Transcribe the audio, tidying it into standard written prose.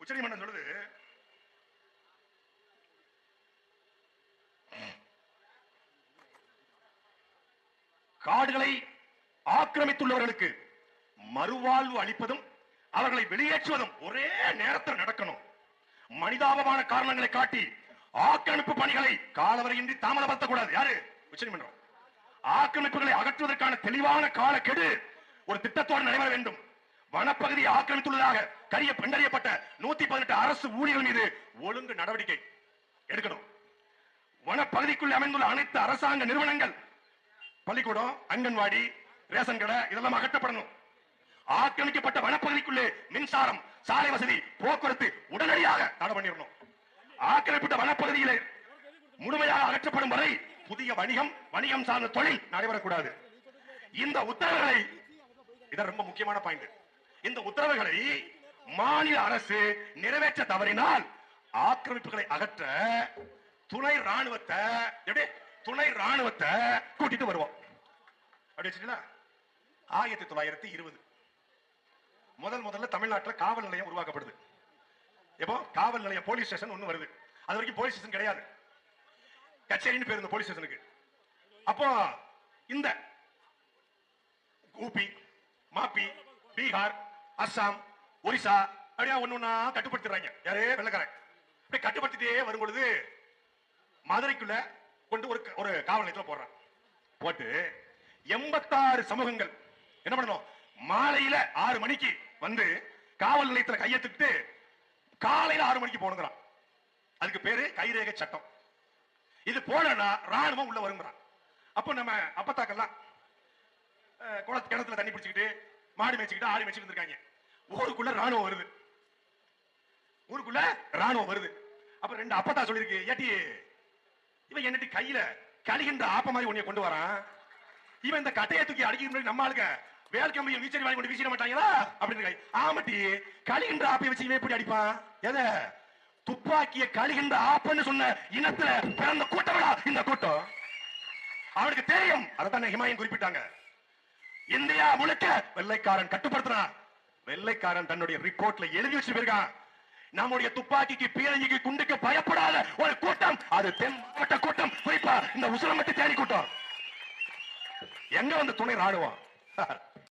உச்சநீதிமன்றம் சொல்லுது, காடுகளை ஆக்கிரமித்துள்ளவர்களுக்கு மறுவாழ்வு அளிப்பதும் அவர்களை வெளியேற்றுவதும் ஒரே நேரத்தில் நடக்கணும். மனிதாபமான காரணங்களை காட்டி ஆக்கிரமிப்பு பணிகளை காலவரையின்றி தாமதப்படுத்தக்கூடாது. யாரு? உச்சநீதிமன்றம். ஆக்கிரமிப்புகளை அகற்றுவதற்கான தெளிவான காலக்கெடு ஒரு திட்டத்தோடு நடைபெற வேண்டும். வனப்பகுதியை ஆக்கிரமித்துள்ளதாக கண்டறியப்பட்ட 118 அரசு ஊழியர்கள் மீது ஒழுங்கு நடவடிக்கை எடுக்கணும். வனப்பகுதிக்குள் அமைந்துள்ள அனைத்து அரசாங்க நிறுவனங்கள், பள்ளிக்கூடம், அங்கன்வாடி, ரேஷன் கடை இதெல்லாம் அகற்றப்படணும். ஆக்கிரமிக்கப்பட்ட வனப்பகுதிக்குள்ளே மின்சாரம், சாலை வசதி, போக்குவரத்து உடனடியாக தடை பண்ணிடணும். ஆக்கிரமிக்கப்பட்ட வனப்பகுதியிலே முழுமையாக அகற்றப்படும் வரை புதிய வணிகம் சார்ந்த தொழில் நடைபெறக்கூடாது. இந்த உத்தரவுகளை, இது ரொம்ப முக்கியமான பாயிண்ட், இந்த உத்தரவுகளை மாநில அரசு நிறைவேற்ற தவறினால் ஆக்கிரமிப்புகளை அகற்ற துணை ராணுவத்தை கூட்டிட்டு வருவோம். 1920 முதல்ல தமிழ்நாட்டில் காவல் நிலையம் உருவாக்கப்படுது. எப்போ காவல் நிலையம், போலீஸ் ஸ்டேஷன் ஒண்ணு வருது. அது வரைக்கும் போலீஸ் ஸ்டேஷன் கிடையாது, கச்சேரின்னு பேர் இந்த போலீஸ் ஸ்டேஷனுக்கு. அப்போ இந்த ஊபி, மாப்பி, பீகார், அஸ்ஸாம், ஒரிசா அப்படியே ஒண்ணா கட்டுப்படுத்துறாங்க. யாரே வெள்ளக்காரன் அப்படியே கட்டுப்படுத்திட்டே வரும் பொழுது மதுரைக்குள்ள கொண்டு ஒரு காவல் நிலையத்தில் போடுறான். போட்டு 86 சமூகங்கள் என்ன பண்ணணும், மாலையில 6 மணிக்கு வந்து காவல் நிலையத்தில் கையெழுத்திட்டு காலையில 6 மணிக்கு போகணுங்கிறான். அதுக்கு பேரு கைரேகை சட்டம். இது போனா ராணுவம் உள்ள வருங்கிறான். அப்போ நம்ம அப்பத்தாக்கெல்லாம் கிணத்துல தண்ணி பிடிச்சிக்கிட்டு மாடு மேய்ச்சிக்கிட்டு ஆடு மேய்ச்சிட்டு இருக்காங்க. ஊருக்குள்ள ராணுவம் வருது. அப்ப 2 அப்பத்தா சொல்லிருக்கு, ஏட்டி இவன் என்னட்டி கையில கழிகின்ற ஆப்ப மாதிரி உன்னைய கொண்டு வரான், இவன் இந்த கட்டையை தூக்கி அடிக்க நம்ம ஆளுங்க வேல் கம்பியை வீச்சரி வாங்கி கொண்டு வீசிட மாட்டாங்களா அப்படின்னு. ஆமாட்டி கழிகின்ற ஆப்பை வச்சு இவன் எப்படி அடிப்பான்? எதை? துப்பாக்கிய கழிகின்ற ஆப்பன்னு சொன்ன இனத்துல பிறந்த கூட்டங்களா இந்த கூட்டம்? அவனுக்கு தெரியும். அதான் ஹிமாயன் குறிப்பிட்டாங்க, இந்தியா முழுக்க வெள்ளைக்காரன் கட்டுப்படுத்தினான். வெள்ளைக்காரன் தன்னுடைய ரிப்போர்ட்ல எழுதி வச்சு போயிருக்கான், நம்முடைய துப்பாக்கிக்கு, பீரங்கிக்கு, குண்டுக்கு பயப்படாத ஒரு கூட்டம் அது தென் மாவட்ட கூட்டம், குறிப்பா இந்த உசிலம்பட்டி தேனி கூட்டம். எங்க வந்து துணை ராணுவம்?